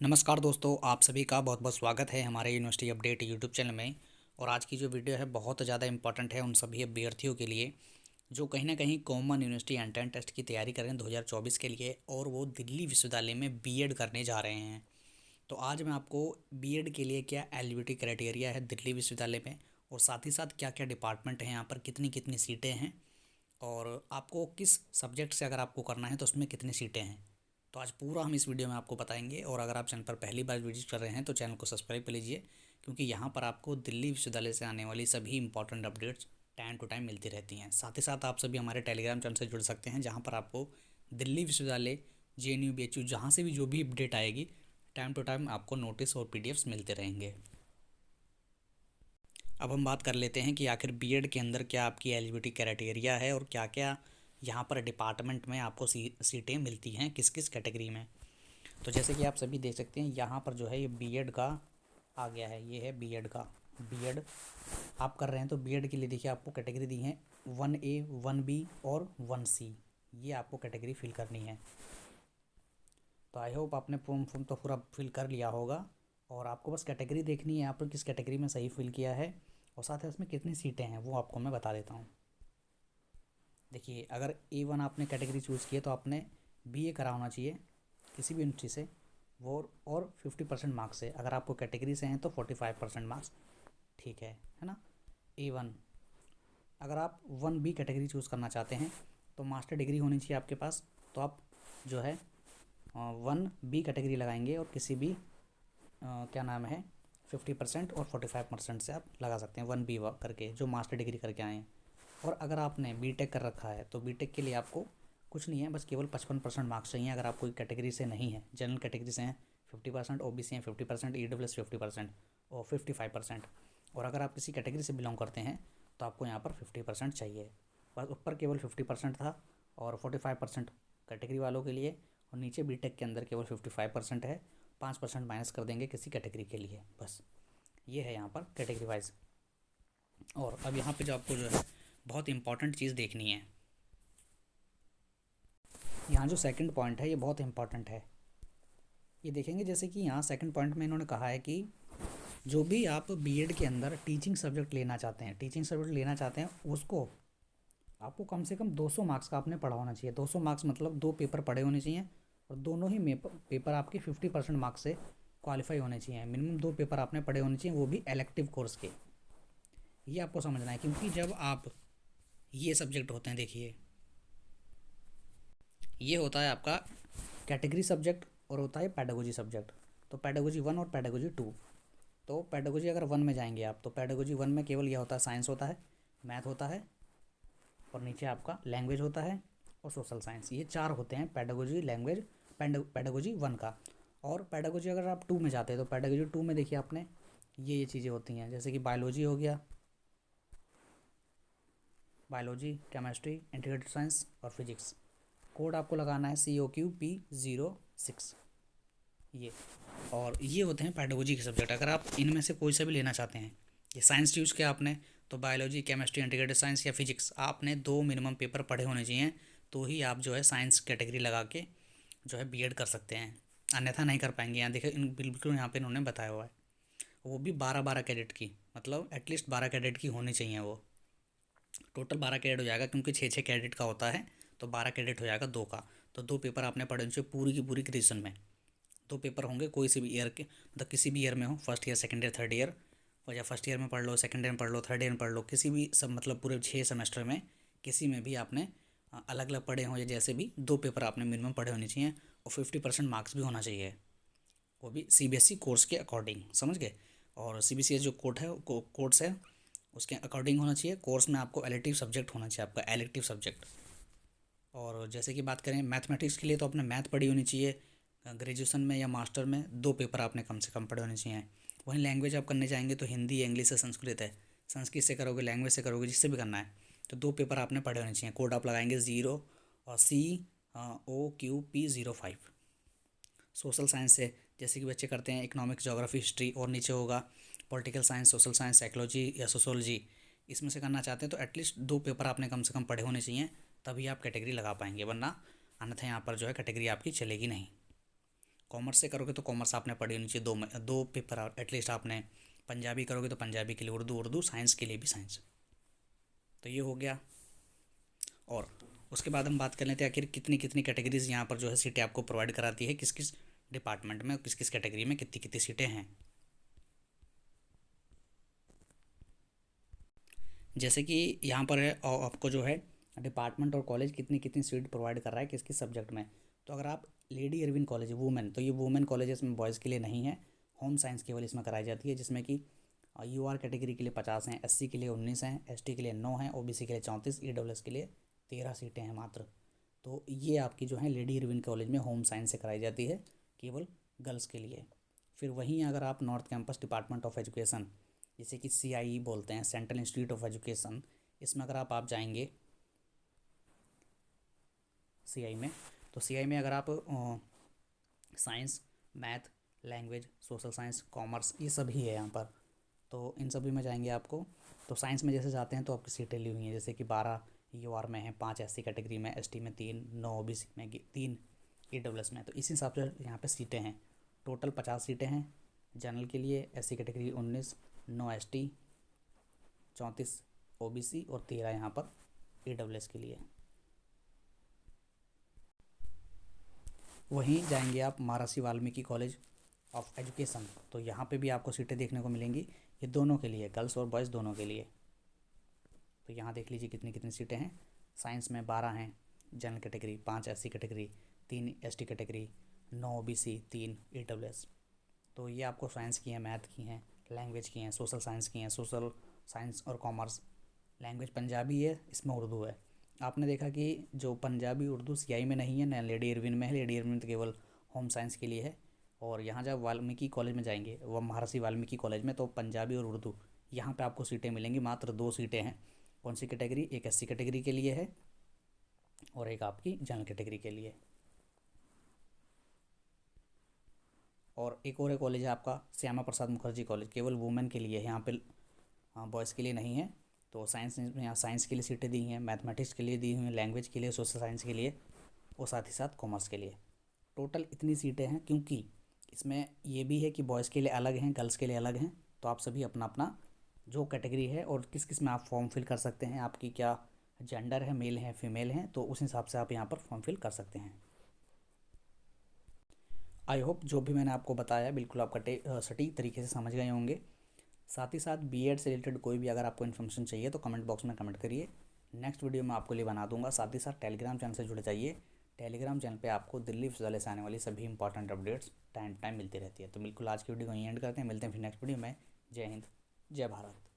नमस्कार दोस्तों, आप सभी का बहुत बहुत स्वागत है हमारे यूनिवर्सिटी अपडेट यूट्यूब चैनल में। और आज की जो वीडियो है बहुत ज़्यादा इंपॉर्टेंट है उन सभी अभ्यर्थियों के लिए जो कहीं ना कहीं कॉमन यूनिवर्सिटी एंट्रेंस टेस्ट की तैयारी कर रहे हैं 2024 के लिए, और वो दिल्ली विश्वविद्यालय में बीएड करने जा रहे हैं। तो आज मैं आपको बीएड के लिए क्या एलिजिबिलिटी क्राइटेरिया है दिल्ली विश्वविद्यालय में, और साथ ही साथ क्या क्या डिपार्टमेंट हैं यहाँ पर, कितनी कितनी सीटें हैं, और आपको किस सब्जेक्ट से अगर आपको करना है तो उसमें कितनी सीटें हैं, तो आज पूरा हम इस वीडियो में आपको बताएंगे। और अगर आप चैनल पर पहली बार विजिट कर रहे हैं तो चैनल को सब्सक्राइब कर लीजिए, क्योंकि यहाँ पर आपको दिल्ली विश्वविद्यालय से आने वाली सभी important updates time to time मिलती रहती हैं। साथ ही साथ आप सभी हमारे टेलीग्राम चैनल से जुड़ सकते हैं, जहाँ पर आपको दिल्ली विश्वविद्यालय, जेएनयू, बीएचयू, जहाँ से भी जो भी अपडेट आएगी टाइम टू टाइम आपको नोटिस और पीडीएफ्स मिलते रहेंगे। अब हम बात कर लेते हैं कि आखिर बीएड के अंदर क्या आपकी एलिजिबिलिटी क्राइटेरिया है और क्या क्या यहाँ पर डिपार्टमेंट में आपको सीटें मिलती हैं, किस किस कैटेगरी में। तो जैसे कि आप सभी देख सकते हैं यहाँ पर जो है ये बीएड का आ गया है, ये है बीएड का। बीएड आप कर रहे हैं तो बीएड के लिए देखिए आपको कैटेगरी दी है 1A, 1B और 1C, ये आपको कैटेगरी फिल करनी है। तो आई होप आपने फॉर्म तो पूरा फिल कर लिया होगा, और आपको बस कैटेगरी देखनी है यहाँ पर किस कैटेगरी में सही फिल किया है, और साथ ही उसमें कितनी सीटें हैं वो आपको मैं बता देता हूँ। देखिए, अगर A1 आपने कैटेगरी चूज़ की है तो आपने BA करा होना चाहिए किसी भी यूनिवर्सिटी से, वो और 50% मार्क्स से। अगर आपको कैटेगरी से हैं तो 45% मार्क्स, ठीक है ना। A1 अगर आप 1B कैटेगरी चूज़ करना चाहते हैं तो मास्टर डिग्री होनी चाहिए आपके पास, तो आप जो है 1B कैटेगरी लगाएंगे, और किसी भी क्या नाम है 50% और 45% से आप लगा सकते हैं 1B करके, जो मास्टर डिग्री करके आए हैं। और अगर आपने बीटेक कर रखा है तो बीटेक के लिए आपको कुछ नहीं है, बस केवल 55% मार्क्स चाहिए। अगर आप कोई कैटेगरी से नहीं है, जनरल कैटेगरी से हैं 50%, ओबीसी हैं 50%, ईडब्ल्यूएस 50% और 55%, और अगर आप किसी कैटेगरी से बिलोंग करते हैं तो आपको यहाँ पर 50% चाहिए। बस ऊपर केवल 50% था और 45% कैटेगरी वालों के लिए, और नीचे बीटेक के अंदर केवल 55% है। 5% माइनस कर देंगे किसी कैटेगरी के लिए, बस ये है यहाँ पर कैटेगरी वाइज। और अब यहाँ पे जो आपको जो है बहुत इंपॉर्टेंट चीज़ देखनी है, यहाँ जो सेकंड पॉइंट है ये बहुत इंपॉर्टेंट है। ये देखेंगे जैसे कि यहाँ सेकंड पॉइंट में इन्होंने कहा है कि जो भी आप बीएड के अंदर टीचिंग सब्जेक्ट लेना चाहते हैं उसको आपको कम से कम 200 मार्क्स का आपने पढ़ा होना चाहिए। 200 मार्क्स मतलब 2 पेपर पढ़े होने चाहिए, और दोनों ही पेपर आपके 50% मार्क्स से क्वालिफाई होने चाहिए। मिनिमम 2 पेपर आपने पढ़े होने चाहिए, वो भी इलेक्टिव कोर्स के। ये आपको समझना है, क्योंकि जब आप ये सब्जेक्ट होते हैं, देखिए ये होता है आपका कैटेगरी सब्जेक्ट और होता है पैडागोजी सब्जेक्ट। तो पैडागोजी 1 और पैडागोजी 2। तो पैडागोजी अगर 1 में जाएंगे आप तो पैडागोजी 1 में केवल यह होता है साइंस होता है, मैथ होता है, और नीचे आपका लैंग्वेज होता है और सोशल साइंस। ये 4 होते हैं पैडागोजी लैंग्वेज पैडागोजी 1 का। और पैडागोजी अगर आप 2 में जाते हैं तो पैडागोजी 2 में देखिए आपने ये चीज़ें होती हैं, जैसे कि बायोलॉजी हो गया, बायोलॉजी, केमिस्ट्री, इंटीग्रेटेड साइंस और फिजिक्स। कोड आपको लगाना है COQP06, ये। और ये होते हैं पैडागोजी के सब्जेक्ट। अगर आप इनमें से कोई सा भी लेना चाहते हैं, ये साइंस चूज़ किया आपने तो बायोलॉजी, केमिस्ट्री, इंटीग्रेटेड साइंस या फिजिक्स, आपने 2 मिनिमम पेपर पढ़े होने चाहिए, तो ही आप जो है साइंस कैटेगरी लगा के जो है बीएड कर सकते हैं, अन्यथा नहीं कर पाएंगे। यहाँ देखिए बिल्कुल यहाँ पे इन्होंने बताया हुआ है, वो भी 12-12 कैडेट की, मतलब एटलीस्ट 12 कैडेट की होनी चाहिए। वो टोटल 12 कैडेट हो जाएगा, क्योंकि 6-6 कैडेट का होता है, तो 12 कैडेट हो जाएगा 2 का। तो 2 पेपर आपने पढ़े होने चाहिए पूरी की पूरी ग्रेजुएशन में। 2 पेपर होंगे कोई से भी ईयर के, मतलब किसी भी ईयर में हो, first year, second year, third year, और या फर्स्ट ईयर में पढ़ लो, सेकंड ईयर में पढ़ लो, थर्ड ईयर में पढ़ लो, किसी भी सब मतलब पूरे 6 सेमेस्टर में किसी में भी आपने अलग अलग पढ़े हों या जैसे भी 2 पेपर आपने मिनिमम पढ़े होने चाहिए, और 50% मार्क्स भी होना चाहिए, वो भी सीबीएसई कोर्स के अकॉर्डिंग, समझ गए। और सीबीएसई जो कोड है कोर्स है उसके अकॉर्डिंग होना चाहिए। कोर्स में आपको एलिक्टिव सब्जेक्ट होना चाहिए, आपका एलिक्टिव सब्जेक्ट। और जैसे कि बात करें मैथमेटिक्स के लिए तो आपने मैथ पढ़ी होनी चाहिए, ग्रेजुएशन में या मास्टर में 2 पेपर आपने कम से कम पढ़े होने चाहिए। वहीं लैंग्वेज आप करने जाएंगे तो हिंदी, इंग्लिश या संस्कृत है, संस्कृत से करोगे, लैंग्वेज से करोगे, जिससे भी करना है तो 2 पेपर आपने पढ़े होने चाहिए। कोड आप लगाएंगे 0 और COQP05। सोशल साइंस से जैसे कि बच्चे करते हैं इकोनॉमिक्स, ज्योग्राफी, हिस्ट्री, और नीचे होगा political science, social science, psychology या सोशोलॉजी, इसमें से करना चाहते हैं तो एटलीस्ट 2 पेपर आपने कम से कम पढ़े होने चाहिए, तभी आप कैटेगरी लगा पाएंगे, वरना अन्यथा यहाँ पर जो है कैटेगरी आपकी चलेगी नहीं। कॉमर्स से करोगे तो कॉमर्स आपने पढ़ी होनी चाहिए, दो पेपर एटलीस्ट आपने। पंजाबी करोगे तो पंजाबी के लिए उर्दू, उर्दू साइंस के लिए भी साइंस। तो ये हो गया। और उसके बाद हम बात कर लेते हैं आखिर कितनी कितनी कैटेगरीज यहाँ पर जो है सीटें आपको प्रोवाइड कराती है, किस किस डिपार्टमेंट में, किस किस कैटेगरी में कितनी कितनी सीटें हैं। जैसे कि यहाँ पर है आपको जो है डिपार्टमेंट और कॉलेज कितनी कितनी सीट प्रोवाइड कर रहा है किस किस सब्जेक्ट में। तो अगर आप लेडी इरविन कॉलेज वुमेन, तो ये वुमेन कॉलेज इसमें बॉयज़ के लिए नहीं है, होम साइंस केवल इसमें कराई जाती है, जिसमें कि यूआर कैटेगरी के लिए 50 हैं, एससी के लिए 19 हैं, एसटी के लिए 9 हैं, ओबीसी के लिए 34, ईडब्ल्यूएस के लिए 13 सीटें हैं मात्र। तो ये आपकी जो है लेडी इरविन कॉलेज में होम साइंस से कराई जाती है, केवल गर्ल्स के लिए। फिर वहीं अगर आप north campus department of education, जैसे कि सीआईई बोलते हैं, सेंट्रल इंस्टीट्यूट ऑफ एजुकेशन, इसमें अगर आप जाएंगे सीआई में, तो सीआई में अगर आप science, math, language, social science, commerce, ये सभी है यहाँ पर। तो इन सभी में जाएंगे आपको, तो साइंस में जैसे जाते हैं तो आपकी सीटें ली हुई हैं, जैसे कि 12 यूआर में है, 5 एससी कैटेगरी में, एसटी में 3, 9 ओबीसी में 3, ईडब्ल्यूएस में। तो इस हिसाब से यहाँ पे सीटें हैं। टोटल 50 सीटें हैं जनरल के लिए, एससी कैटेगरी 19, 9 एसटी, 34 ओबीसी और 13 यहाँ पर ईडब्ल्यूएस के लिए। वहीं जाएंगे आप महर्षि वाल्मीकि कॉलेज ऑफ एजुकेशन, तो यहाँ पे भी आपको सीटें देखने को मिलेंगी, ये दोनों के लिए, गर्ल्स और बॉयज़ दोनों के लिए। तो यहाँ देख लीजिए कितनी कितनी सीटें हैं। साइंस में 12 हैं general category, 5 SC category, 3 ST category, 9 OBC, 3 EWS. तो ये आपको साइंस की हैं, मैथ की हैं, लैंग्वेज की हैं, सोशल साइंस की हैं, सोशल साइंस और कॉमर्स। लैंग्वेज पंजाबी है, इसमें उर्दू है। आपने देखा कि जो पंजाबी उर्दू सीआई में नहीं है ना, लेडी इरविन में है, लेडी इरविन तो केवल होम साइंस के लिए है। और यहाँ जब वाल्मीकि कॉलेज में जाएंगे, वह महर्षि वाल्मीकि कॉलेज में, तो पंजाबी और उर्दू यहाँ पे आपको सीटें मिलेंगी, मात्र 2 सीटें हैं। कौन सी कैटेगरी, एक एससी कैटेगरी के लिए है और एक आपकी जनरल कैटेगरी के लिए। और एक और कॉलेज है आपका श्यामा प्रसाद मुखर्जी कॉलेज, केवल वुमेन के लिए है, यहाँ पे बॉयज़ के लिए नहीं है। तो साइंस में यहाँ साइंस के लिए सीटें दी हैं, मैथमेटिक्स के लिए दी हुई हैं, लैंग्वेज के लिए, सोशल साइंस के लिए और साथ ही साथ कॉमर्स के लिए। टोटल इतनी सीटें हैं, क्योंकि इसमें ये भी है कि बॉयज़ के लिए अलग हैं, गर्ल्स के लिए अलग हैं। तो आप सभी अपना अपना जो कैटेगरी है और किस किस में आप फॉर्म फिल कर सकते हैं, आपकी क्या जेंडर है, मेल है फीमेल हैं, तो उस हिसाब से आप यहाँ पर फॉर्म फिल कर सकते हैं। आई होप जो भी मैंने आपको बताया बिल्कुल आप सटीक तरीके से समझ गए होंगे। साथ ही साथ बीएड से रिलेटेड कोई भी अगर आपको इन्फॉर्मेशन चाहिए तो कमेंट बॉक्स में कमेंट करिए, नेक्स्ट वीडियो में आपको लिए बना दूंगा। साथ ही साथ टेलीग्राम चैनल से जुड़ जाइए, टेलीग्राम चैनल पे आपको दिल्ली विश्वविद्यालय से आने वाली सभी इंपॉर्टेंट अपडेट्स टाइम टाइम मिलती रहती है। तो बिल्कुल आज की वीडियो को यहीं एंड करते हैं, मिलते हैं फिर नेक्स्ट वीडियो में। जय हिंद, जय भारत।